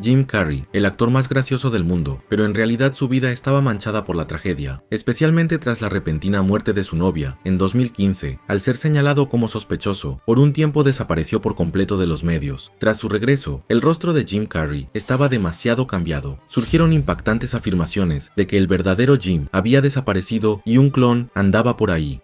Jim Carrey, el actor más gracioso del mundo, pero en realidad su vida estaba manchada por la tragedia, especialmente tras la repentina muerte de su novia, en 2015, al ser señalado como sospechoso, por un tiempo desapareció por completo de los medios. Tras su regreso, el rostro de Jim Carrey estaba demasiado cambiado. Surgieron impactantes afirmaciones de que el verdadero Jim había desaparecido y un clon andaba por ahí.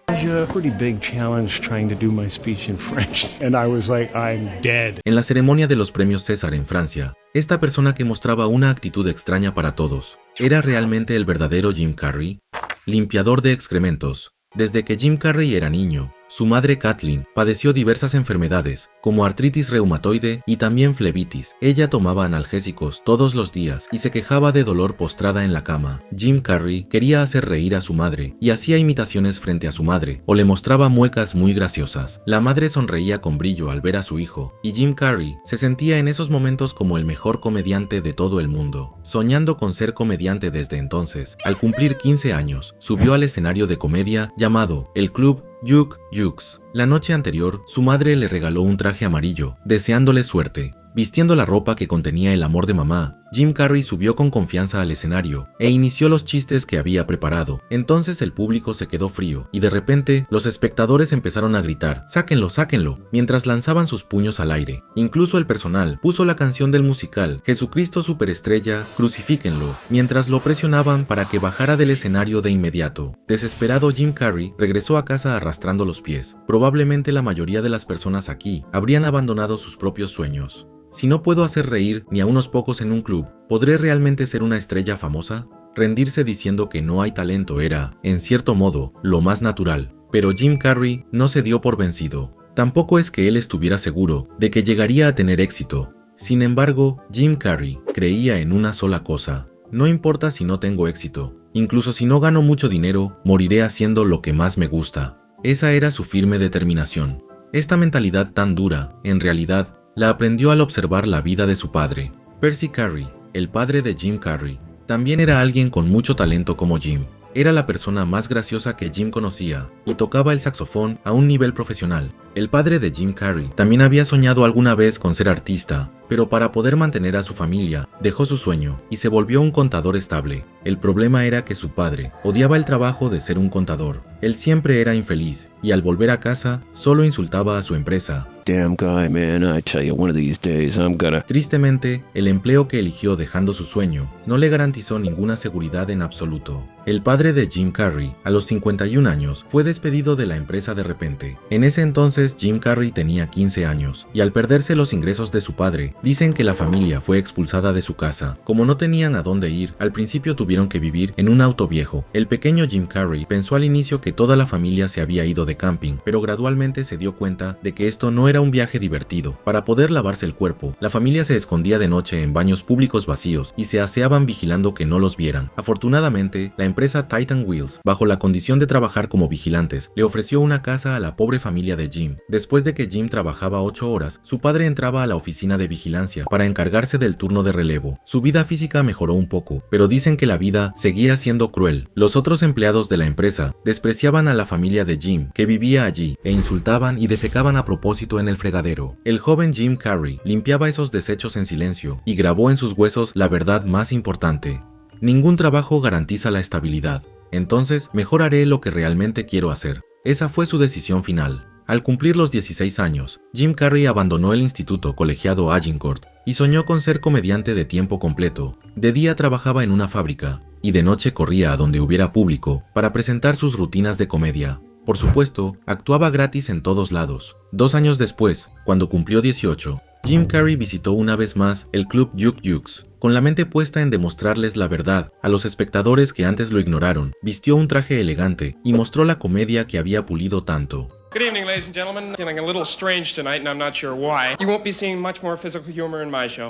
En la ceremonia de los premios César en Francia, esta persona que mostraba una actitud extraña para todos, ¿era realmente el verdadero Jim Carrey? Limpiador de excrementos. Desde que Jim Carrey era niño, su madre Kathleen padeció diversas enfermedades, como artritis reumatoide y también flebitis. Ella tomaba analgésicos todos los días y se quejaba de dolor postrada en la cama. Jim Carrey quería hacer reír a su madre y hacía imitaciones frente a su madre o le mostraba muecas muy graciosas. La madre sonreía con brillo al ver a su hijo y Jim Carrey se sentía en esos momentos como el mejor comediante de todo el mundo. Soñando con ser comediante desde entonces, al cumplir 15 años, subió al escenario de comedia llamado el Club Juk Jukes. La noche anterior, su madre le regaló un traje amarillo, deseándole suerte. Vistiendo la ropa que contenía el amor de mamá, Jim Carrey subió con confianza al escenario e inició los chistes que había preparado. Entonces el público se quedó frío y de repente los espectadores empezaron a gritar «¡Sáquenlo, sáquenlo!» mientras lanzaban sus puños al aire. Incluso el personal puso la canción del musical «Jesucristo Superestrella, crucifíquenlo», mientras lo presionaban para que bajara del escenario de inmediato. Desesperado, Jim Carrey regresó a casa arrastrando los pies. Probablemente la mayoría de las personas aquí habrían abandonado sus propios sueños. Si no puedo hacer reír ni a unos pocos en un club, ¿podré realmente ser una estrella famosa? Rendirse diciendo que no hay talento era, en cierto modo, lo más natural. Pero Jim Carrey no se dio por vencido. Tampoco es que él estuviera seguro de que llegaría a tener éxito. Sin embargo, Jim Carrey creía en una sola cosa: no importa si no tengo éxito, incluso si no gano mucho dinero, moriré haciendo lo que más me gusta. Esa era su firme determinación. Esta mentalidad tan dura, en realidad, la aprendió al observar la vida de su padre. Percy Carrey, el padre de Jim Carrey, también era alguien con mucho talento como Jim. Era la persona más graciosa que Jim conocía y tocaba el saxofón a un nivel profesional. El padre de Jim Carrey también había soñado alguna vez con ser artista, pero para poder mantener a su familia, dejó su sueño y se volvió un contador estable. El problema era que su padre odiaba el trabajo de ser un contador. Él siempre era infeliz y al volver a casa solo insultaba a su empresa. Damn guy, man, I tell you, one of these days I'm gonna... Tristemente, el empleo que eligió dejando su sueño no le garantizó ninguna seguridad en absoluto. El padre de Jim Carrey, a los 51 años, fue despedido de la empresa de repente. En ese entonces, Jim Carrey tenía 15 años, y al perderse los ingresos de su padre, dicen que la familia fue expulsada de su casa. Como no tenían a dónde ir, al principio tuvieron que vivir en un auto viejo. El pequeño Jim Carrey pensó al inicio que toda la familia se había ido de camping, pero gradualmente se dio cuenta de que esto no era un viaje divertido. Para poder lavarse el cuerpo, la familia se escondía de noche en baños públicos vacíos y se aseaban vigilando que no los vieran. Afortunadamente, la empresa Titan Wheels, bajo la condición de trabajar como vigilantes, le ofreció una casa a la pobre familia de Jim. Después de que Jim trabajaba 8 horas, su padre entraba a la oficina de vigilancia para encargarse del turno de relevo. Su vida física mejoró un poco, pero dicen que la vida seguía siendo cruel. Los otros empleados de la empresa despreciaban a la familia de Jim, que vivía allí, e insultaban y defecaban a propósito en el fregadero. El joven Jim Carrey limpiaba esos desechos en silencio y grabó en sus huesos la verdad más importante: ningún trabajo garantiza la estabilidad. Entonces, mejor haré lo que realmente quiero hacer. Esa fue su decisión final. Al cumplir los 16 años, Jim Carrey abandonó el instituto colegiado Agincourt y soñó con ser comediante de tiempo completo. De día trabajaba en una fábrica y de noche corría a donde hubiera público para presentar sus rutinas de comedia. Por supuesto, actuaba gratis en todos lados. 2 años después, cuando cumplió 18, Jim Carrey visitó una vez más el Club Juk Jukes. Con la mente puesta en demostrarles la verdad a los espectadores que antes lo ignoraron, vistió un traje elegante y mostró la comedia que había pulido tanto. Good evening, ladies and gentlemen. Feeling a little strange tonight, and I'm not sure why. You won't be seeing much more physical humor in my show.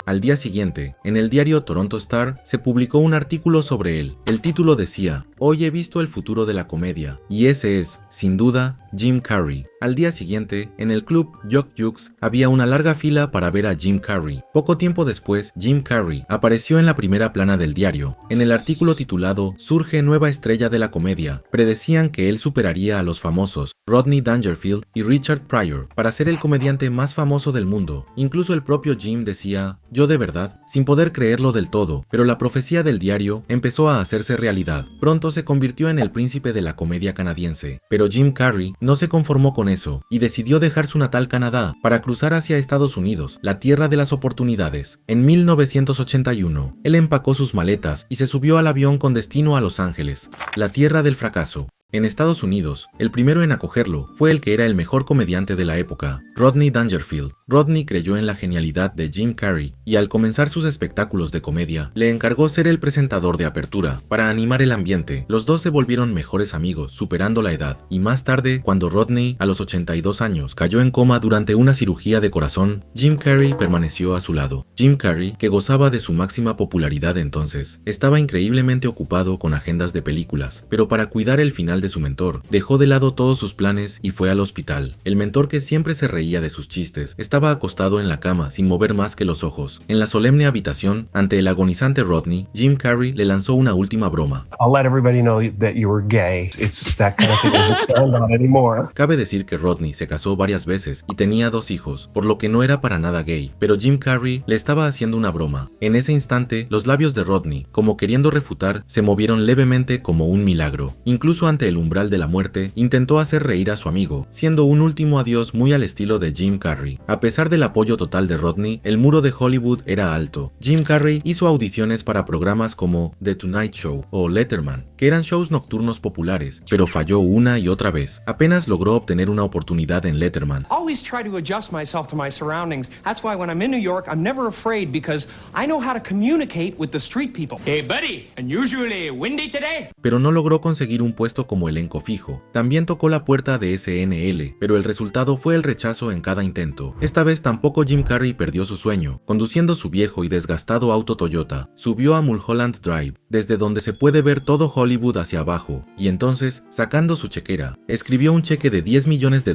Al día siguiente, en el diario Toronto Star, se publicó un artículo sobre él. El título decía: «Hoy he visto el futuro de la comedia, y ese es, sin duda, Jim Carrey». Al día siguiente, en el club Jock Jukes había una larga fila para ver a Jim Carrey. Poco tiempo después, Jim Carrey apareció en la primera plana del diario. En el artículo titulado "Surge nueva estrella de la comedia", predecían que él superaría a los famosos Rodney Dangerfield y Richard Pryor para ser el comediante más famoso del mundo. Incluso el propio Jim decía: "Yo de verdad", sin poder creerlo del todo, pero la profecía del diario empezó a hacerse realidad. Pronto se convirtió en el príncipe de la comedia canadiense. Pero Jim Carrey no se conformó con eso y decidió dejar su natal Canadá para cruzar hacia Estados Unidos, la tierra de las oportunidades. En 1981, él empacó sus maletas y se subió al avión con destino a Los Ángeles, la tierra del fracaso. En Estados Unidos, el primero en acogerlo fue el que era el mejor comediante de la época, Rodney Dangerfield. Rodney creyó en la genialidad de Jim Carrey y al comenzar sus espectáculos de comedia, le encargó ser el presentador de apertura para animar el ambiente. Los dos se volvieron mejores amigos, superando la edad, y más tarde, cuando Rodney, a los 82 años, cayó en coma durante una cirugía de corazón, Jim Carrey permaneció a su lado. Jim Carrey, que gozaba de su máxima popularidad entonces, estaba increíblemente ocupado con agendas de películas, pero para cuidar el final de su mentor, dejó de lado todos sus planes y fue al hospital. El mentor, que siempre se reía de sus chistes, estaba acostado en la cama sin mover más que los ojos. En la solemne habitación, ante el agonizante Rodney, Jim Carrey le lanzó una última broma. I'll let everybody know that you were gay. It's that kind of thing isn't found out anymore. Cabe decir que Rodney se casó varias veces y tenía 2 hijos, por lo que no era para nada gay, pero Jim Carrey le estaba haciendo una broma. En ese instante, los labios de Rodney, como queriendo refutar, se movieron levemente como un milagro. Incluso ante el umbral de la muerte, intentó hacer reír a su amigo, siendo un último adiós muy al estilo de Jim Carrey. A pesar del apoyo total de Rodney, el muro de Hollywood era alto. Jim Carrey hizo audiciones para programas como The Tonight Show o Letterman, que eran shows nocturnos populares, pero falló una y otra vez. Apenas logró obtener una oportunidad en Letterman. Always try to adjust myself to my surroundings. That's why when I'm in New York, I'm never afraid because I know how to communicate with the street people. Hey buddy, unusually windy today. Pero no logró conseguir un puesto como elenco fijo. También tocó la puerta de SNL, pero el resultado fue el rechazo en cada intento. Esta vez tampoco Jim Carrey perdió su sueño. Conduciendo su viejo y desgastado auto Toyota, subió a Mulholland Drive, desde donde se puede ver todo Hollywood hacia abajo, y entonces, sacando su chequera, escribió un cheque de $10 millones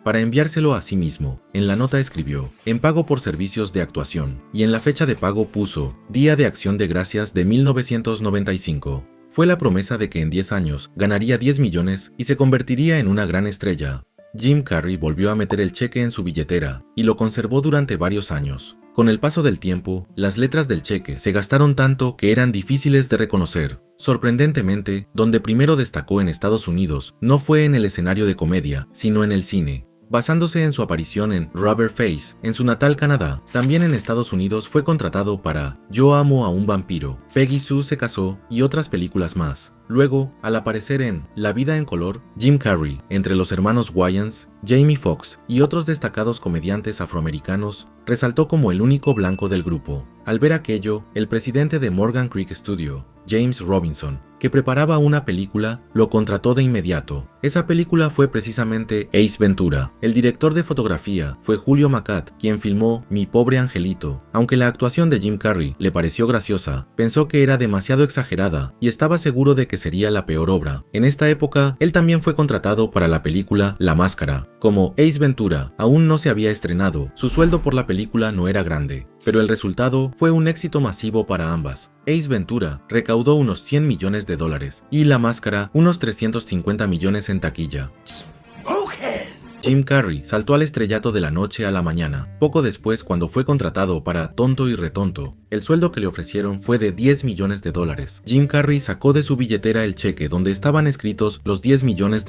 para enviárselo a sí mismo. En la nota escribió: "En pago por servicios de actuación", y en la fecha de pago puso Día de Acción de Gracias de 1995. Fue la promesa de que en 10 años ganaría 10 millones y se convertiría en una gran estrella. Jim Carrey volvió a meter el cheque en su billetera y lo conservó durante varios años. Con el paso del tiempo, las letras del cheque se gastaron tanto que eran difíciles de reconocer. Sorprendentemente, donde primero destacó en Estados Unidos no fue en el escenario de comedia, sino en el cine. Basándose en su aparición en Rubber Face, en su natal Canadá, también en Estados Unidos fue contratado para Yo amo a un vampiro, Peggy Sue se casó y otras películas más. Luego, al aparecer en La vida en color, Jim Carrey, entre los hermanos Wayans, Jamie Foxx y otros destacados comediantes afroamericanos, resaltó como el único blanco del grupo. Al ver aquello, el presidente de Morgan Creek Studio, James Robinson, que preparaba una película, lo contrató de inmediato. Esa película fue precisamente Ace Ventura. El director de fotografía fue Julio Macat, quien filmó Mi pobre angelito. Aunque la actuación de Jim Carrey le pareció graciosa, pensó que era demasiado exagerada y estaba seguro de que sería la peor obra. En esta época, él también fue contratado para la película La Máscara. Como Ace Ventura aún no se había estrenado, su sueldo por la película no era grande, pero el resultado fue un éxito masivo para ambas. Ace Ventura recaudó unos $100 millones y La Máscara unos 350 millones en taquilla. Jim Carrey saltó al estrellato de la noche a la mañana. Poco después, cuando fue contratado para Tonto y Retonto, el sueldo que le ofrecieron fue de $10 millones. Jim Carrey sacó de su billetera el cheque donde estaban escritos los $10 millones.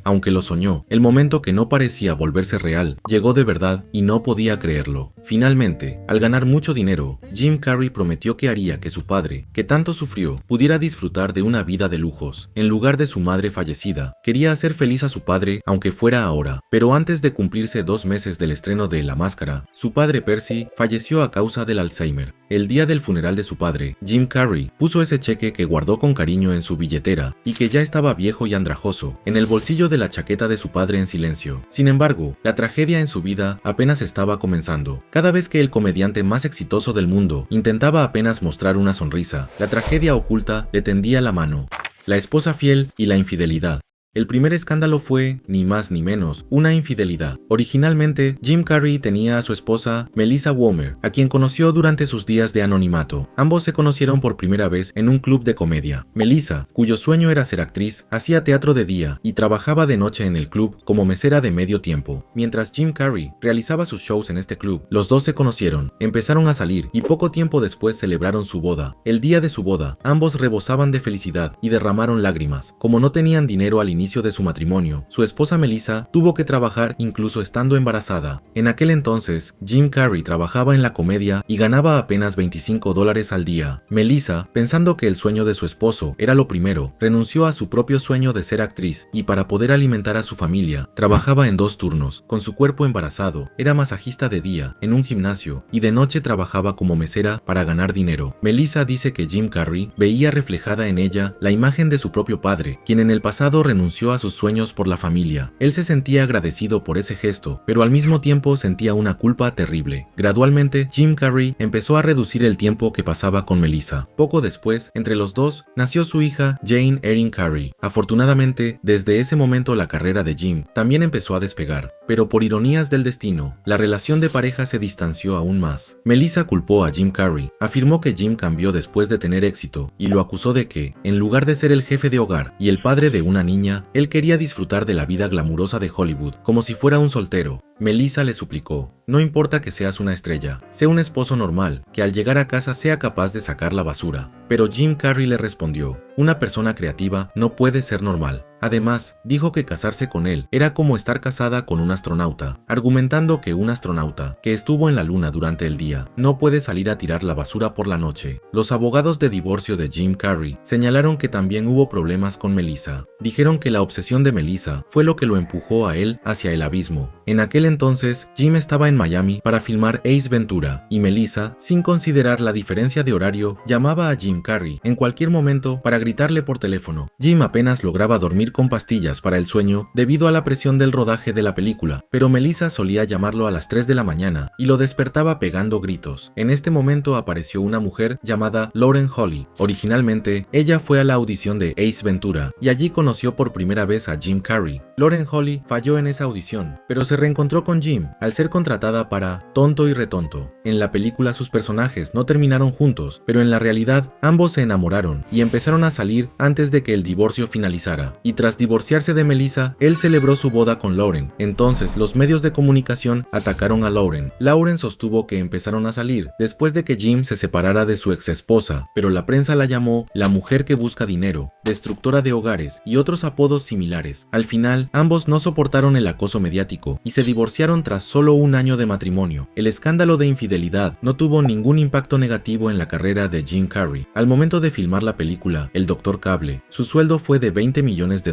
Aunque lo soñó, el momento que no parecía volverse real, llegó de verdad y no podía creerlo. Finalmente, al ganar mucho dinero, Jim Carrey prometió que haría que su padre, que tanto sufrió, pudiera disfrutar de una vida de lujos. En lugar de su madre fallecida, quería hacer feliz a su padre, aunque fuera ahora. Pero antes de cumplirse 2 meses del estreno de La Máscara, su padre Percy falleció a causa del Alzheimer. El día del funeral de su padre, Jim Carrey puso ese cheque que guardó con cariño en su billetera y que ya estaba viejo y andrajoso, en el bolsillo de la chaqueta de su padre en silencio. Sin embargo, la tragedia en su vida apenas estaba comenzando. Cada vez que el comediante más exitoso del mundo intentaba apenas mostrar una sonrisa, la tragedia oculta le tendía la mano. La esposa fiel y la infidelidad. El primer escándalo fue, ni más ni menos, una infidelidad. Originalmente, Jim Carrey tenía a su esposa, Melissa Womer, a quien conoció durante sus días de anonimato. Ambos se conocieron por primera vez en un club de comedia. Melissa, cuyo sueño era ser actriz, hacía teatro de día y trabajaba de noche en el club como mesera de medio tiempo. Mientras Jim Carrey realizaba sus shows en este club, los dos se conocieron, empezaron a salir y poco tiempo después celebraron su boda. El día de su boda, ambos rebosaban de felicidad y derramaron lágrimas. Como no tenían dinero al inicio de su matrimonio, su esposa Melissa tuvo que trabajar incluso estando embarazada. En aquel entonces, Jim Carrey trabajaba en la comedia y ganaba apenas $25 al día. Melissa, pensando que el sueño de su esposo era lo primero, renunció a su propio sueño de ser actriz y para poder alimentar a su familia, trabajaba en 2 turnos. Con su cuerpo embarazado, era masajista de día en un gimnasio y de noche trabajaba como mesera para ganar dinero. Melissa dice que Jim Carrey veía reflejada en ella la imagen de su propio padre, quien en el pasado renunció a sus sueños por la familia. Él se sentía agradecido por ese gesto, pero al mismo tiempo sentía una culpa terrible. Gradualmente, Jim Carrey empezó a reducir el tiempo que pasaba con Melissa. Poco después, entre los dos, nació su hija Jane Erin Carrey. Afortunadamente, desde ese momento la carrera de Jim también empezó a despegar, pero por ironías del destino, la relación de pareja se distanció aún más. Melissa culpó a Jim Carrey, afirmó que Jim cambió después de tener éxito y lo acusó de que, en lugar de ser el jefe de hogar y el padre de una niña, él quería disfrutar de la vida glamurosa de Hollywood, como si fuera un soltero. Melissa le suplicó: no importa que seas una estrella, sé un esposo normal, que al llegar a casa sea capaz de sacar la basura. Pero Jim Carrey le respondió: una persona creativa no puede ser normal. Además, dijo que casarse con él era como estar casada con un astronauta, argumentando que un astronauta que estuvo en la luna durante el día no puede salir a tirar la basura por la noche. Los abogados de divorcio de Jim Carrey señalaron que también hubo problemas con Melissa. Dijeron que la obsesión de Melissa fue lo que lo empujó a él hacia el abismo. En aquel entonces, Jim estaba en Miami para filmar Ace Ventura, y Melissa, sin considerar la diferencia de horario, llamaba a Jim Carrey en cualquier momento para gritarle por teléfono. Jim apenas lograba dormir con pastillas para el sueño debido a la presión del rodaje de la película, pero Melissa solía llamarlo a las 3 de la mañana y lo despertaba pegando gritos. En este momento apareció una mujer llamada Lauren Holly. Originalmente, ella fue a la audición de Ace Ventura y allí conoció por primera vez a Jim Carrey. Lauren Holly falló en esa audición, pero se reencontró con Jim al ser contratada para Tonto y Retonto. En la película sus personajes no terminaron juntos, pero en la realidad ambos se enamoraron y empezaron a salir antes de que el divorcio finalizara. Y tras divorciarse de Melissa, él celebró su boda con Lauren. Entonces los medios de comunicación atacaron a Lauren. Lauren sostuvo que empezaron a salir después de que Jim se separara de su ex esposa, pero la prensa la llamó la mujer que busca dinero, destructora de hogares y otros apodos similares. Al final, ambos no soportaron el acoso mediático y se divorciaron tras solo un año de matrimonio. El escándalo de infidelidad no tuvo ningún impacto negativo en la carrera de Jim Carrey. Al momento de filmar la película El Doctor Cable, su sueldo fue de $20 millones,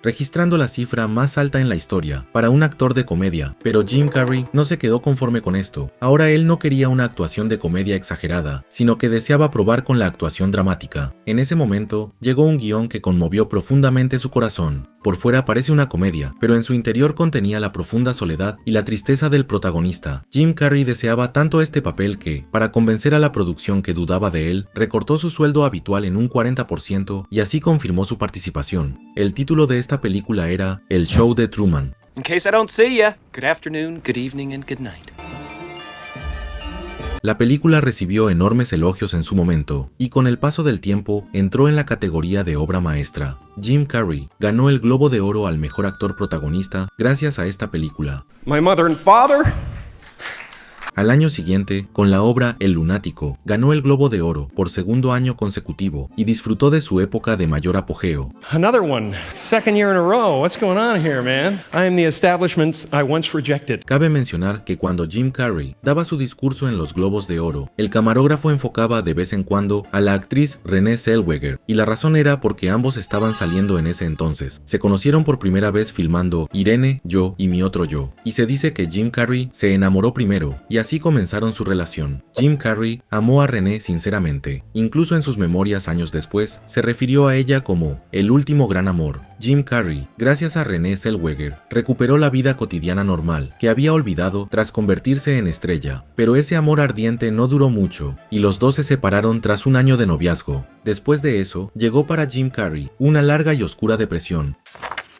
registrando la cifra más alta en la historia para un actor de comedia. Pero Jim Carrey no se quedó conforme con esto. Ahora él no quería una actuación de comedia exagerada, sino que deseaba probar con la actuación dramática. En ese momento, llegó un guión que conmovió profundamente su corazón. Por fuera parece una comedia, pero en su interior contenía la profunda soledad y la tristeza del protagonista. Jim Carrey deseaba tanto este papel que, para convencer a la producción que dudaba de él, recortó su sueldo habitual en un 40% y así confirmó su participación. El título de esta película era El Show de Truman. In case I don't see ya, good afternoon, good evening, and good night. La película recibió enormes elogios en su momento, y con el paso del tiempo entró en la categoría de obra maestra. Jim Carrey ganó el Globo de Oro al mejor actor protagonista gracias a esta película. My mother and father? Al año siguiente, con la obra El Lunático, ganó el Globo de Oro por segundo año consecutivo y disfrutó de su época de mayor apogeo. Another one. Second year in a row. What's going on here, man? I am the establishments I once rejected. Cabe mencionar que cuando Jim Carrey daba su discurso en los Globos de Oro, el camarógrafo enfocaba de vez en cuando a la actriz Renée Zellweger, y la razón era porque ambos estaban saliendo en ese entonces. Se conocieron por primera vez filmando Irene, Yo y Mi Otro Yo, y se dice que Jim Carrey se enamoró primero, y así comenzaron su relación. Jim Carrey amó a Renée sinceramente. Incluso en sus memorias años después, se refirió a ella como el último gran amor. Jim Carrey, gracias a Renée Zellweger, recuperó la vida cotidiana normal que había olvidado tras convertirse en estrella. Pero ese amor ardiente no duró mucho, y los dos se separaron tras un año de noviazgo. Después de eso, llegó para Jim Carrey una larga y oscura depresión.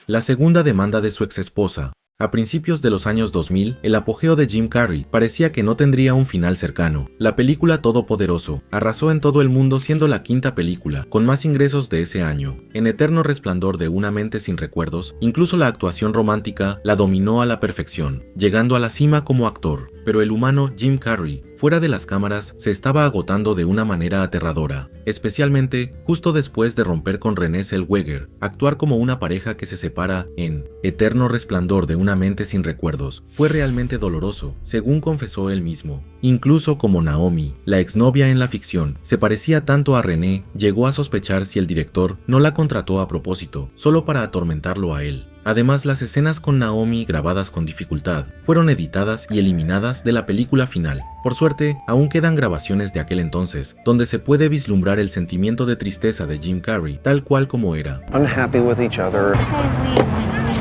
La segunda demanda de su exesposa. A principios de los años 2000, el apogeo de Jim Carrey parecía que no tendría un final cercano. La película Todopoderoso arrasó en todo el mundo siendo la quinta película con más ingresos de ese año. En Eterno Resplandor de una mente sin recuerdos, incluso la actuación romántica la dominó a la perfección, llegando a la cima como actor. Pero el humano Jim Carrey, fuera de las cámaras, se estaba agotando de una manera aterradora, especialmente justo después de romper con Renée Zellweger. Actuar como una pareja que se separa en Eterno Resplandor de una mente sin recuerdos fue realmente doloroso, según confesó él mismo. Incluso como Naomi, la exnovia en la ficción, se parecía tanto a Renée, llegó a sospechar si el director no la contrató a propósito, solo para atormentarlo a él. Además, las escenas con Naomi grabadas con dificultad fueron editadas y eliminadas de la película final. Por suerte, aún quedan grabaciones de aquel entonces, donde se puede vislumbrar el sentimiento de tristeza de Jim Carrey, tal cual como era. Unhappy with each other.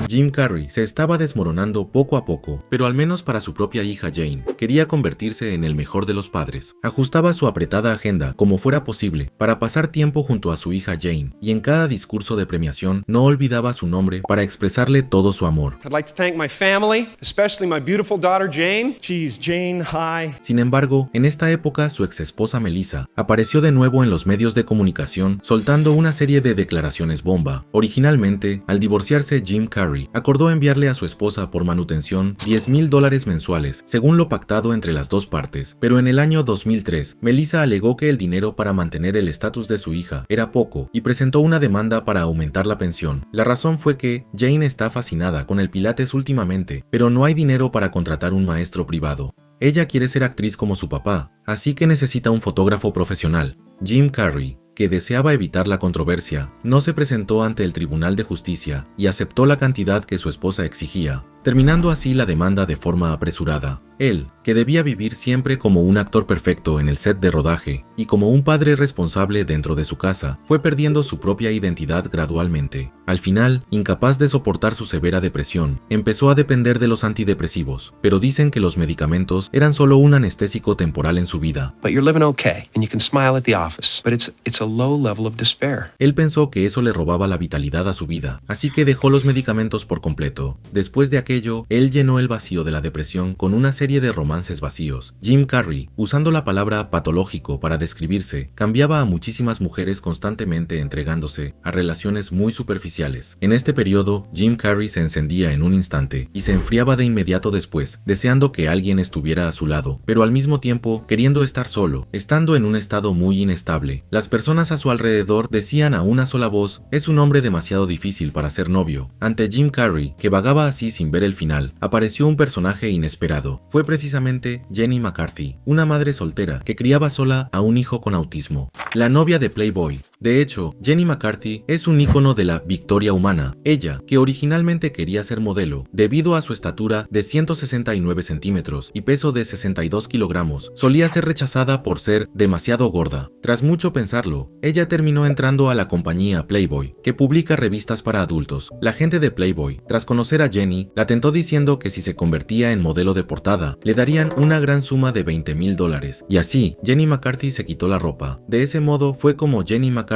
Jim Carrey se estaba desmoronando poco a poco, pero al menos para su propia hija Jane, quería convertirse en el mejor de los padres. Ajustaba su apretada agenda como fuera posible para pasar tiempo junto a su hija Jane, y en cada discurso de premiación no olvidaba su nombre para expresarle todo su amor. I'd like to thank my family, especially my beautiful daughter Jane. She's Jane High. Sin embargo, en esta época su exesposa Melissa apareció de nuevo en los medios de comunicación soltando una serie de declaraciones bomba. Originalmente, al divorciarse Jim Carrey, acordó enviarle a su esposa por manutención $10,000 mensuales, según lo pactado entre las dos partes, pero en el año 2003, Melissa alegó que el dinero para mantener el estatus de su hija era poco y presentó una demanda para aumentar la pensión. La razón fue que Jane está fascinada con el pilates últimamente, pero no hay dinero para contratar un maestro privado. Ella quiere ser actriz como su papá, así que necesita un fotógrafo profesional. Jim Carrey, que deseaba evitar la controversia, no se presentó ante el Tribunal de Justicia y aceptó la cantidad que su esposa exigía, terminando así la demanda de forma apresurada. Él, que debía vivir siempre como un actor perfecto en el set de rodaje y como un padre responsable dentro de su casa, fue perdiendo su propia identidad gradualmente. Al final, incapaz de soportar su severa depresión, empezó a depender de los antidepresivos, pero dicen que los medicamentos eran solo un anestésico temporal en su vida. But you're living okay, and you can smile at the office, but it's a low level of despair. Él pensó que eso le robaba la vitalidad a su vida, así que dejó los medicamentos por completo. Después de aquello, él llenó el vacío de la depresión con una serie de romances vacíos. Jim Carrey, usando la palabra patológico para describirse, cambiaba a muchísimas mujeres constantemente entregándose a relaciones muy superficiales. En este periodo, Jim Carrey se encendía en un instante y se enfriaba de inmediato después, deseando que alguien estuviera a su lado, pero al mismo tiempo queriendo estar solo, estando en un estado muy inestable. Las personas a su alrededor decían a una sola voz: es un hombre demasiado difícil para ser novio. Ante Jim Carrey, que vagaba así sin ver el final, apareció un personaje inesperado. Fue precisamente Jenny McCarthy, una madre soltera que criaba sola a un hijo con autismo, la novia de Playboy. De hecho, Jenny McCarthy es un ícono de la victoria humana. Ella, que originalmente quería ser modelo, debido a su estatura de 169 centímetros y peso de 62 kilogramos, solía ser rechazada por ser demasiado gorda. Tras mucho pensarlo, ella terminó entrando a la compañía Playboy, que publica revistas para adultos. La gente de Playboy, tras conocer a Jenny, la tentó diciendo que si se convertía en modelo de portada, le darían una gran suma de $20,000. Y así, Jenny McCarthy se quitó la ropa. De ese modo fue como Jenny McCarthy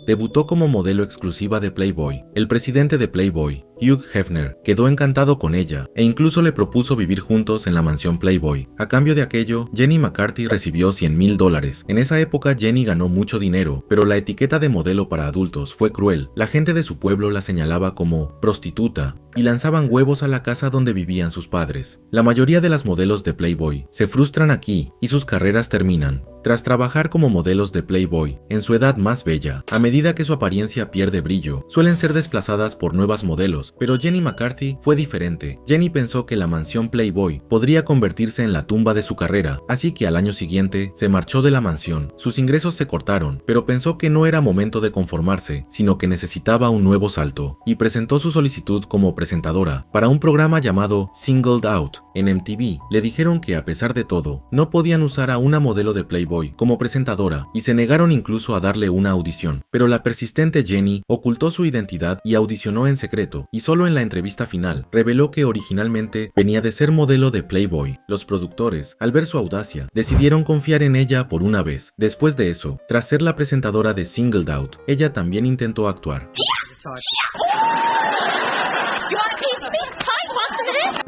debutó como modelo exclusiva de Playboy. El presidente de Playboy, Hugh Hefner, quedó encantado con ella e incluso le propuso vivir juntos en la mansión Playboy. A cambio de aquello, Jenny McCarthy recibió $100,000. En esa época Jenny ganó mucho dinero, pero la etiqueta de modelo para adultos fue cruel. La gente de su pueblo la señalaba como prostituta y lanzaban huevos a la casa donde vivían sus padres. La mayoría de las modelos de Playboy se frustran aquí y sus carreras terminan. Tras trabajar como modelos de Playboy en su edad más bella, a medida que su apariencia pierde brillo, suelen ser desplazadas por nuevas modelos, pero Jenny McCarthy fue diferente. Jenny pensó que la mansión Playboy podría convertirse en la tumba de su carrera, así que al año siguiente se marchó de la mansión. Sus ingresos se cortaron, pero pensó que no era momento de conformarse, sino que necesitaba un nuevo salto, y presentó su solicitud como presentadora para un programa llamado Singled Out en MTV. Le dijeron que a pesar de todo, no podían usar a una modelo de Playboy como presentadora y se negaron incluso a darle una audición, pero la persistente Jenny ocultó su identidad y audicionó en secreto, y solo en la entrevista final reveló que originalmente venía de ser modelo de Playboy. Los productores, al ver su audacia, decidieron confiar en ella por una vez. Después de eso, tras ser la presentadora de Singled Out, ella también intentó actuar.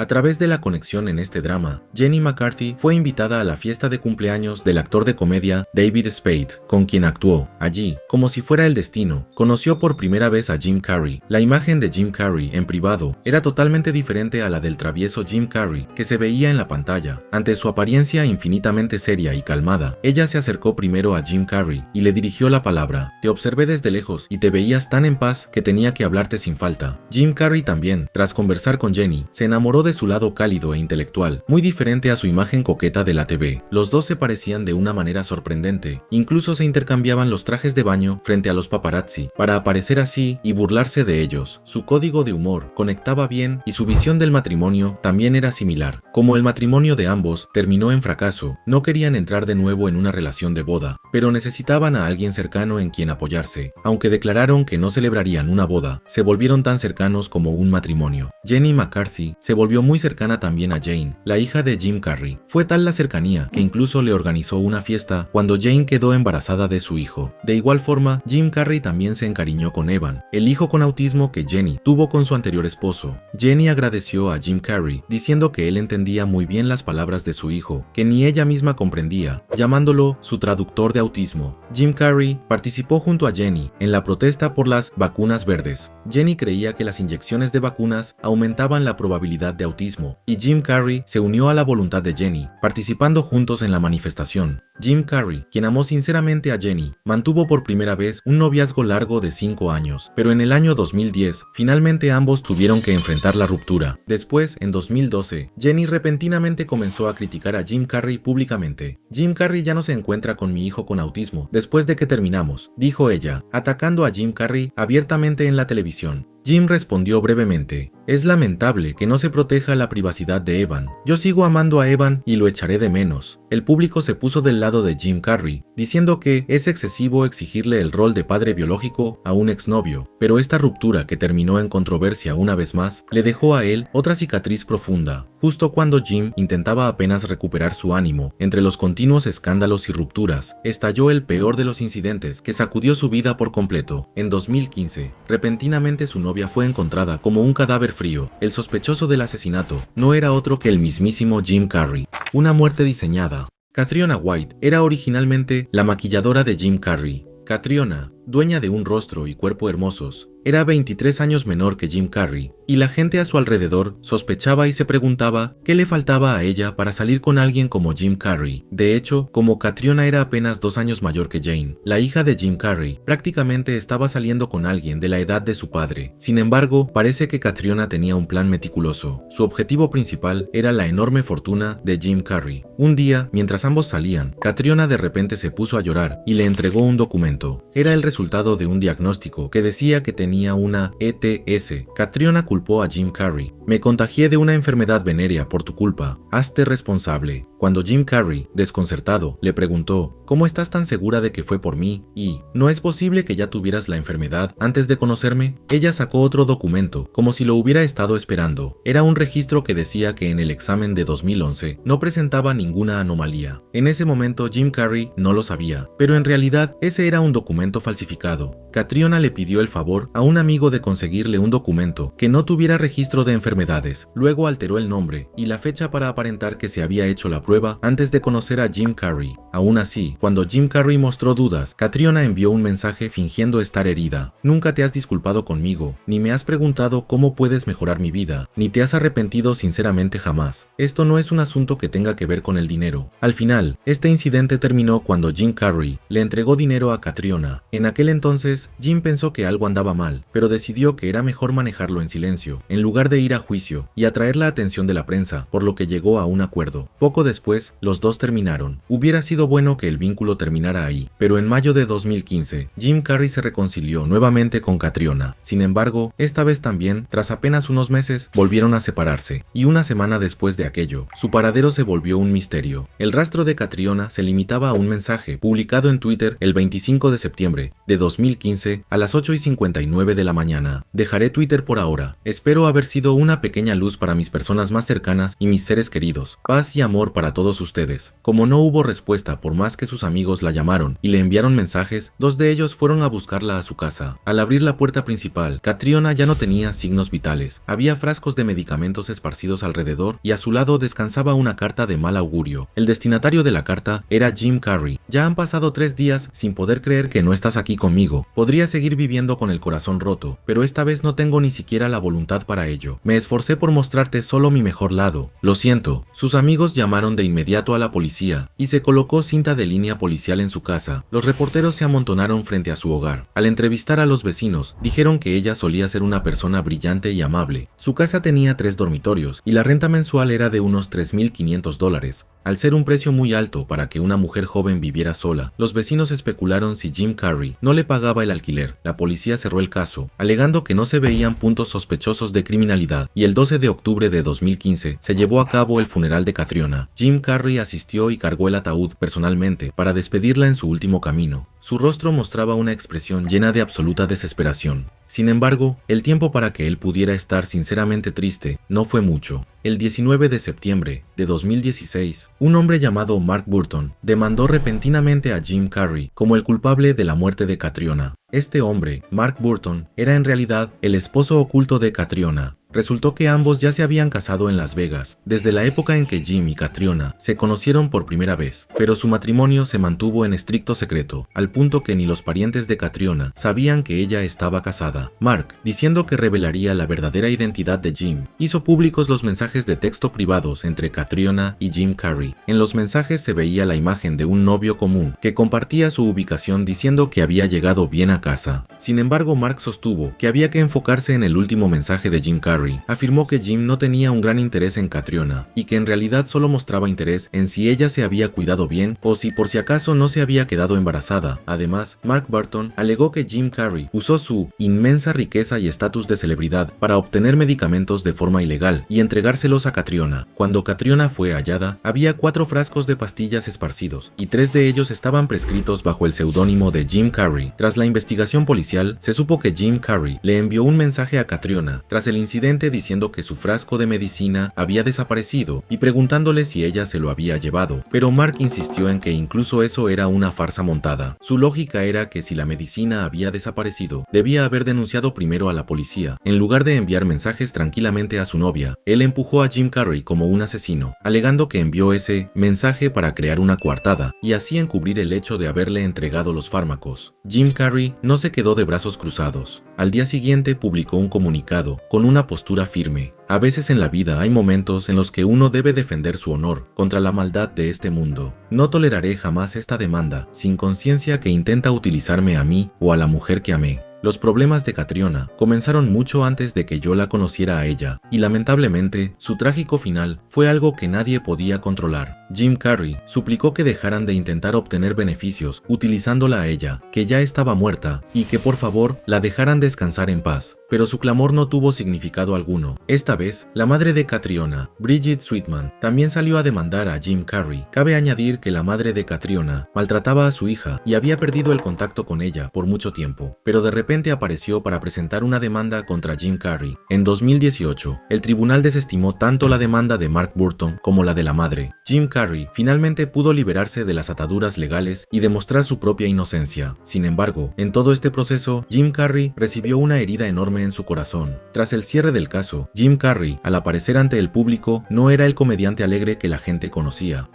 A través de la conexión en este drama, Jenny McCarthy fue invitada a la fiesta de cumpleaños del actor de comedia David Spade, con quien actuó. Allí, como si fuera el destino, conoció por primera vez a Jim Carrey. La imagen de Jim Carrey en privado era totalmente diferente a la del travieso Jim Carrey que se veía en la pantalla. Ante su apariencia infinitamente seria y calmada, ella se acercó primero a Jim Carrey y le dirigió la palabra. Te observé desde lejos y te veías tan en paz que tenía que hablarte sin falta. Jim Carrey también, tras conversar con Jenny, se enamoró de su lado cálido e intelectual, muy diferente a su imagen coqueta de la TV. Los dos se parecían de una manera sorprendente, incluso se intercambiaban los trajes de baño frente a los paparazzi, para aparecer así y burlarse de ellos. Su código de humor conectaba bien y su visión del matrimonio también era similar. Como el matrimonio de ambos terminó en fracaso, no querían entrar de nuevo en una relación de boda, pero necesitaban a alguien cercano en quien apoyarse. Aunque declararon que no celebrarían una boda, se volvieron tan cercanos como un matrimonio. Jenny McCarthy se volvió muy cercana también a Jane, la hija de Jim Carrey. Fue tal la cercanía que incluso le organizó una fiesta cuando Jane quedó embarazada de su hijo. De igual forma, Jim Carrey también se encariñó con Evan, el hijo con autismo que Jenny tuvo con su anterior esposo. Jenny agradeció a Jim Carrey diciendo que él entendía muy bien las palabras de su hijo, que ni ella misma comprendía, llamándolo su traductor de autismo. Jim Carrey participó junto a Jenny en la protesta por las vacunas verdes. Jenny creía que las inyecciones de vacunas aumentaban la probabilidad de autismo, y Jim Carrey se unió a la voluntad de Jenny, participando juntos en la manifestación. Jim Carrey, quien amó sinceramente a Jenny, mantuvo por primera vez un noviazgo largo de 5 años, pero en el año 2010, finalmente ambos tuvieron que enfrentar la ruptura. Después, en 2012, Jenny repentinamente comenzó a criticar a Jim Carrey públicamente. Jim Carrey ya no se encuentra con mi hijo con autismo después de que terminamos, dijo ella, atacando a Jim Carrey abiertamente en la televisión. Jim respondió brevemente, es lamentable que no se proteja la privacidad de Evan. Yo sigo amando a Evan y lo echaré de menos. El público se puso del lado de Jim Carrey, diciendo que es excesivo exigirle el rol de padre biológico a un exnovio, pero esta ruptura que terminó en controversia una vez más, le dejó a él otra cicatriz profunda. Justo cuando Jim intentaba apenas recuperar su ánimo, entre los continuos escándalos y rupturas, estalló el peor de los incidentes que sacudió su vida por completo. En 2015, repentinamente su novia fue encontrada como un cadáver frío. El sospechoso del asesinato no era otro que el mismísimo Jim Carrey. Una muerte diseñada. Catriona White era originalmente la maquilladora de Jim Carrey. Catriona, dueña de un rostro y cuerpo hermosos, era 23 años menor que Jim Carrey, y la gente a su alrededor sospechaba y se preguntaba qué le faltaba a ella para salir con alguien como Jim Carrey. De hecho, como Catriona era apenas 2 años mayor que Jane, la hija de Jim Carrey prácticamente estaba saliendo con alguien de la edad de su padre. Sin embargo, parece que Catriona tenía un plan meticuloso. Su objetivo principal era la enorme fortuna de Jim Carrey. Un día, mientras ambos salían, Catriona de repente se puso a llorar y le entregó un documento. Era el resultado de un diagnóstico que decía que tenía una ETS. Catriona culpó a Jim Carrey. Me contagié de una enfermedad venérea por tu culpa. Hazte responsable. Cuando Jim Carrey, desconcertado, le preguntó, ¿cómo estás tan segura de que fue por mí? Y, ¿no es posible que ya tuvieras la enfermedad antes de conocerme? Ella sacó otro documento, como si lo hubiera estado esperando. Era un registro que decía que en el examen de 2011 no presentaba ninguna anomalía. En ese momento Jim Carrey no lo sabía, pero en realidad ese era un documento falsificado. Catriona le pidió el favor a un amigo de conseguirle un documento que no tuviera registro de enfermedades. Luego alteró el nombre y la fecha para aparentar que se había hecho la prueba antes de conocer a Jim Carrey. Aún así, cuando Jim Carrey mostró dudas, Catriona envió un mensaje fingiendo estar herida. Nunca te has disculpado conmigo, ni me has preguntado cómo puedes mejorar mi vida, ni te has arrepentido sinceramente jamás. Esto no es un asunto que tenga que ver con el dinero. Al final, este incidente terminó cuando Jim Carrey le entregó dinero a Catriona. En aquel entonces, Jim pensó que algo andaba mal, pero decidió que era mejor manejarlo en silencio, en lugar de ir a juicio y atraer la atención de la prensa, por lo que llegó a un acuerdo. Poco después, los dos terminaron. Hubiera sido bueno que el vínculo terminara ahí, pero en mayo de 2015, Jim Carrey se reconcilió nuevamente con Catriona. Sin embargo, esta vez también, tras apenas unos meses, volvieron a separarse, y una semana después de aquello, su paradero se volvió un misterio. El rastro de Catriona se limitaba a un mensaje publicado en Twitter el 25 de septiembre de 2015 a las 8:59 de la mañana. Dejaré Twitter por ahora. Espero haber sido una una pequeña luz para mis personas más cercanas y mis seres queridos. Paz y amor para todos ustedes. Como no hubo respuesta por más que sus amigos la llamaron y le enviaron mensajes, 2 de ellos fueron a buscarla a su casa. Al abrir la puerta principal, Catriona ya no tenía signos vitales. Había frascos de medicamentos esparcidos alrededor y a su lado descansaba una carta de mal augurio. El destinatario de la carta era Jim Carrey. Ya han pasado 3 días sin poder creer que no estás aquí conmigo. Podría seguir viviendo con el corazón roto, pero esta vez no tengo ni siquiera la voluntad para ello. Me esforcé por mostrarte solo mi mejor lado. Lo siento. Sus amigos llamaron de inmediato a la policía y se colocó cinta de línea policial en su casa. Los reporteros se amontonaron frente a su hogar. Al entrevistar a los vecinos, dijeron que ella solía ser una persona brillante y amable. Su casa tenía 3 dormitorios y la renta mensual era de unos $3,500. Al ser un precio muy alto para que una mujer joven viviera sola, los vecinos especularon si Jim Carrey no le pagaba el alquiler. La policía cerró el caso, alegando que no se veían puntos sospechosos de criminalidad, y el 12 de octubre de 2015 se llevó a cabo el funeral de Catriona. Jim Carrey asistió y cargó el ataúd personalmente para despedirla en su último camino. Su rostro mostraba una expresión llena de absoluta desesperación. Sin embargo, el tiempo para que él pudiera estar sinceramente triste no fue mucho. El 19 de septiembre de 2016, un hombre llamado Mark Burton demandó repentinamente a Jim Carrey como el culpable de la muerte de Catriona. Este hombre, Mark Burton, era en realidad el esposo oculto de Catriona. Resultó que ambos ya se habían casado en Las Vegas, desde la época en que Jim y Catriona se conocieron por primera vez, pero su matrimonio se mantuvo en estricto secreto, al punto que ni los parientes de Catriona sabían que ella estaba casada. Mark, diciendo que revelaría la verdadera identidad de Jim, hizo públicos los mensajes de texto privados entre Catriona y Jim Carrey. En los mensajes se veía la imagen de un novio común que compartía su ubicación diciendo que había llegado bien a casa. Sin embargo, Mark sostuvo que había que enfocarse en el último mensaje de Jim Carrey. Afirmó que Jim no tenía un gran interés en Catriona y que en realidad solo mostraba interés en si ella se había cuidado bien o si por si acaso no se había quedado embarazada. Además, Mark Burton alegó que Jim Carrey usó su inmensa riqueza y estatus de celebridad para obtener medicamentos de forma ilegal y entregárselos a Catriona. Cuando Catriona fue hallada, había 4 frascos de pastillas esparcidos y 3 de ellos estaban prescritos bajo el seudónimo de Jim Carrey. Tras la investigación policial, se supo que Jim Carrey le envió un mensaje a Catriona tras el incidente diciendo que su frasco de medicina había desaparecido y preguntándole si ella se lo había llevado, pero Mark insistió en que incluso eso era una farsa montada. Su lógica era que si la medicina había desaparecido, debía haber denunciado primero a la policía. En lugar de enviar mensajes tranquilamente a su novia, él empujó a Jim Carrey como un asesino, alegando que envió ese mensaje para crear una coartada y así encubrir el hecho de haberle entregado los fármacos. Jim Carrey no se quedó de brazos cruzados. Al día siguiente publicó un comunicado con una postura firme. A veces en la vida hay momentos en los que uno debe defender su honor contra la maldad de este mundo. No toleraré jamás esta demanda sin conciencia que intenta utilizarme a mí o a la mujer que amé. Los problemas de Catriona comenzaron mucho antes de que yo la conociera a ella, y lamentablemente, su trágico final fue algo que nadie podía controlar. Jim Carrey suplicó que dejaran de intentar obtener beneficios utilizándola a ella, que ya estaba muerta, y que por favor la dejaran descansar en paz. Pero su clamor no tuvo significado alguno. Esta vez, la madre de Catriona, Bridget Sweetman, también salió a demandar a Jim Carrey. Cabe añadir que la madre de Catriona maltrataba a su hija y había perdido el contacto con ella por mucho tiempo, pero de repente apareció para presentar una demanda contra Jim Carrey. En 2018, el tribunal desestimó tanto la demanda de Mark Burton como la de la madre. Jim Carrey finalmente pudo liberarse de las ataduras legales y demostrar su propia inocencia. Sin embargo, en todo este proceso, Jim Carrey recibió una herida enorme en su corazón. Tras el cierre del caso, Jim Carrey, al aparecer ante el público, no era el comediante alegre que la gente conocía.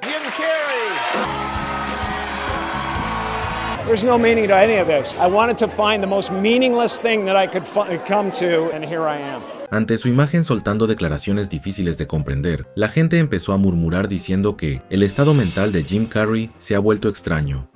There's no meaning to any of this. I wanted to find the most meaningless thing that I could come to, and here I am. Ante su imagen soltando declaraciones difíciles de comprender, la gente empezó a murmurar diciendo que el estado mental de Jim Carrey se ha vuelto extraño.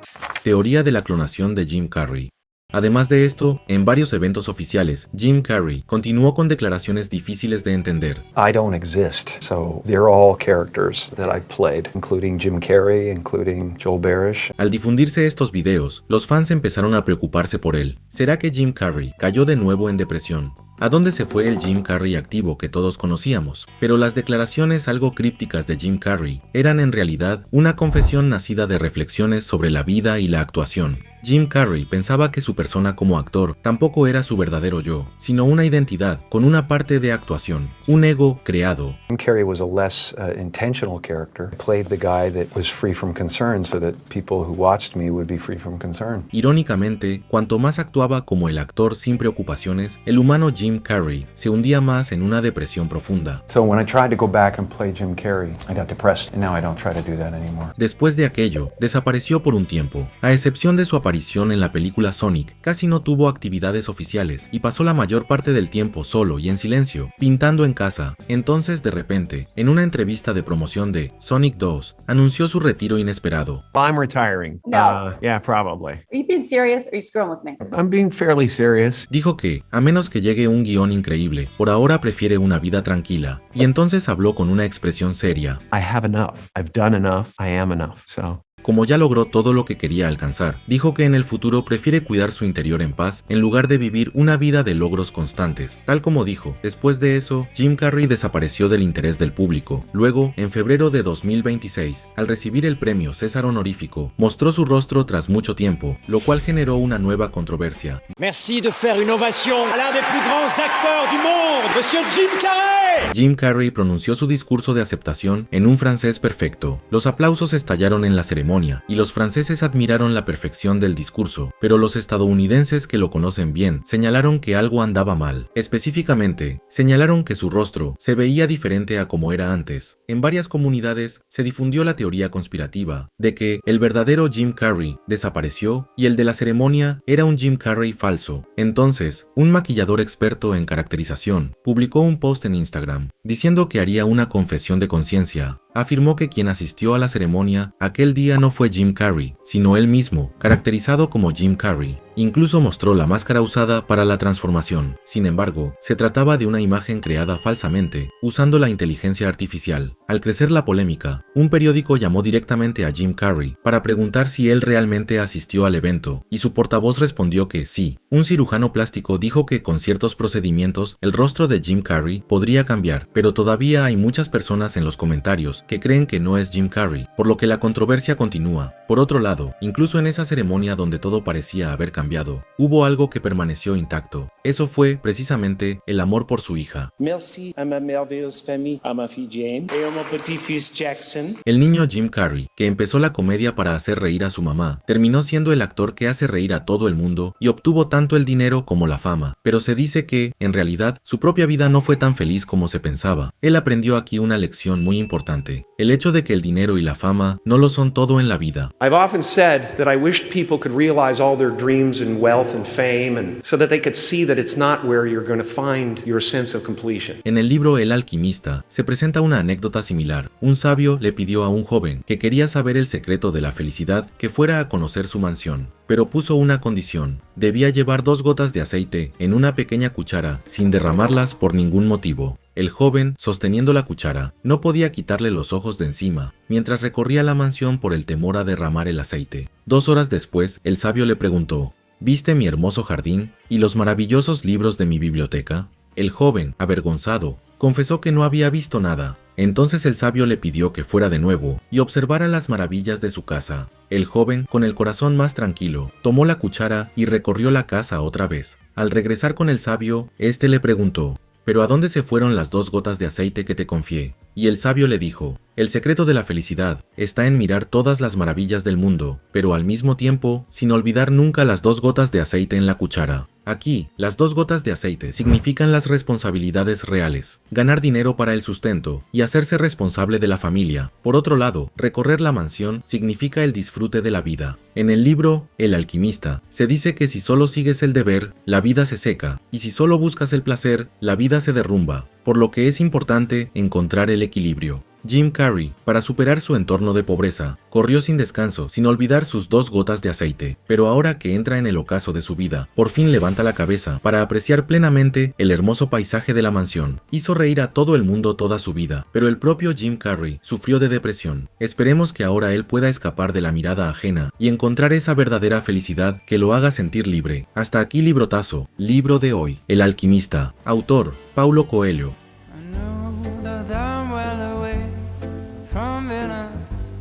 Teoría de la clonación de Jim Carrey. Además de esto, en varios eventos oficiales, Jim Carrey continuó con declaraciones difíciles de entender. I don't exist, so they're all characters that I've played, including Jim Carrey, including Joel Barish. Al difundirse estos videos, los fans empezaron a preocuparse por él. ¿Será que Jim Carrey cayó de nuevo en depresión? ¿A dónde se fue el Jim Carrey activo que todos conocíamos? Pero las declaraciones algo crípticas de Jim Carrey eran en realidad una confesión nacida de reflexiones sobre la vida y la actuación. Jim Carrey pensaba que su persona como actor tampoco era su verdadero yo, sino una identidad con una parte de actuación, un ego creado. Jim Carrey was a less intentional character. I played the guy that was free from concern so that people who watched me would be free from concern. Irónicamente, cuanto más actuaba como el actor sin preocupaciones, el humano Jim Carrey se hundía más en una depresión profunda. So when I tried to go back and play Jim Carrey, I got depressed, and now I don't try to do that anymore. Después de aquello, desapareció por un tiempo. A excepción de su aparición en la película Sonic, casi no tuvo actividades oficiales y pasó la mayor parte del tiempo solo y en silencio, pintando en casa. Entonces, de repente, en una entrevista de promoción de Sonic 2, anunció su retiro inesperado. I'm retiring. No. Yeah, probably. Are you being serious or are you screwing with me? I'm being fairly serious. Dijo que, a menos que llegue un guión increíble, por ahora prefiere una vida tranquila, y entonces habló con una expresión seria. I have enough. I've done enough. I am enough. So Como ya logró todo lo que quería alcanzar, dijo que en el futuro prefiere cuidar su interior en paz en lugar de vivir una vida de logros constantes. Tal como dijo, después de eso, Jim Carrey desapareció del interés del público. Luego, en febrero de 2026, al recibir el premio César honorífico, mostró su rostro tras mucho tiempo, lo cual generó una nueva controversia. Merci de faire une ovation à l'un des plus grands acteurs du monde, Monsieur Jim Carrey! Jim Carrey pronunció su discurso de aceptación en un francés perfecto. Los aplausos estallaron en la ceremonia y los franceses admiraron la perfección del discurso, pero los estadounidenses que lo conocen bien señalaron que algo andaba mal. Específicamente, señalaron que su rostro se veía diferente a como era antes. En varias comunidades se difundió la teoría conspirativa de que el verdadero Jim Carrey desapareció y el de la ceremonia era un Jim Carrey falso. Entonces, un maquillador experto en caracterización publicó un post en Instagram diciendo que haría una confesión de conciencia. Afirmó que quien asistió a la ceremonia aquel día no fue Jim Carrey, sino él mismo, caracterizado como Jim Carrey. Incluso mostró la máscara usada para la transformación. Sin embargo, se trataba de una imagen creada falsamente, usando la inteligencia artificial. Al crecer la polémica, un periódico llamó directamente a Jim Carrey para preguntar si él realmente asistió al evento, y su portavoz respondió que sí. Un cirujano plástico dijo que con ciertos procedimientos el rostro de Jim Carrey podría cambiar, pero todavía hay muchas personas en los comentarios que creen que no es Jim Carrey, por lo que la controversia continúa. Por otro lado, incluso en esa ceremonia donde todo parecía haber cambiado, hubo algo que permaneció intacto. Eso fue, precisamente, el amor por su hija. Merci à ma merveilleuse famille, à ma fille Jane et à mon petit-fils Jackson. El niño Jim Carrey, que empezó la comedia para hacer reír a su mamá, terminó siendo el actor que hace reír a todo el mundo y obtuvo tanto el dinero como la fama. Pero se dice que, en realidad, su propia vida no fue tan feliz como se pensaba. Él aprendió aquí una lección muy importante. El hecho de que el dinero y la fama no lo son todo en la vida. I've often said that I wished people could realize all their dreams and wealth and fame, and so that they could see that it's not where you're going to find your sense of completion. En el libro El alquimista se presenta una anécdota similar. Un sabio le pidió a un joven que quería saber el secreto de la felicidad que fuera a conocer su mansión, pero puso una condición: debía llevar 2 gotas de aceite en una pequeña cuchara sin derramarlas por ningún motivo. El joven, sosteniendo la cuchara, no podía quitarle los ojos de encima, mientras recorría la mansión por el temor a derramar el aceite. 2 horas después, el sabio le preguntó: ¿viste mi hermoso jardín y los maravillosos libros de mi biblioteca? El joven, avergonzado, confesó que no había visto nada. Entonces el sabio le pidió que fuera de nuevo y observara las maravillas de su casa. El joven, con el corazón más tranquilo, tomó la cuchara y recorrió la casa otra vez. Al regresar con el sabio, este le preguntó: ¿pero a dónde se fueron las 2 gotas de aceite que te confié? Y el sabio le dijo: el secreto de la felicidad está en mirar todas las maravillas del mundo, pero al mismo tiempo, sin olvidar nunca las 2 gotas de aceite en la cuchara. Aquí, las 2 gotas de aceite significan las responsabilidades reales, ganar dinero para el sustento y hacerse responsable de la familia. Por otro lado, recorrer la mansión significa el disfrute de la vida. En el libro El alquimista, se dice que si solo sigues el deber, la vida se seca, y si solo buscas el placer, la vida se derrumba, por lo que es importante encontrar el equilibrio. Jim Carrey, para superar su entorno de pobreza, corrió sin descanso, sin olvidar sus 2 gotas de aceite, pero ahora que entra en el ocaso de su vida, por fin levanta la cabeza para apreciar plenamente el hermoso paisaje de la mansión. Hizo reír a todo el mundo toda su vida, pero el propio Jim Carrey sufrió de depresión. Esperemos que ahora él pueda escapar de la mirada ajena y encontrar esa verdadera felicidad que lo haga sentir libre. Hasta aquí Librotazo, libro de hoy. El alquimista, autor, Paulo Coelho.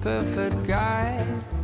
Perfect guy.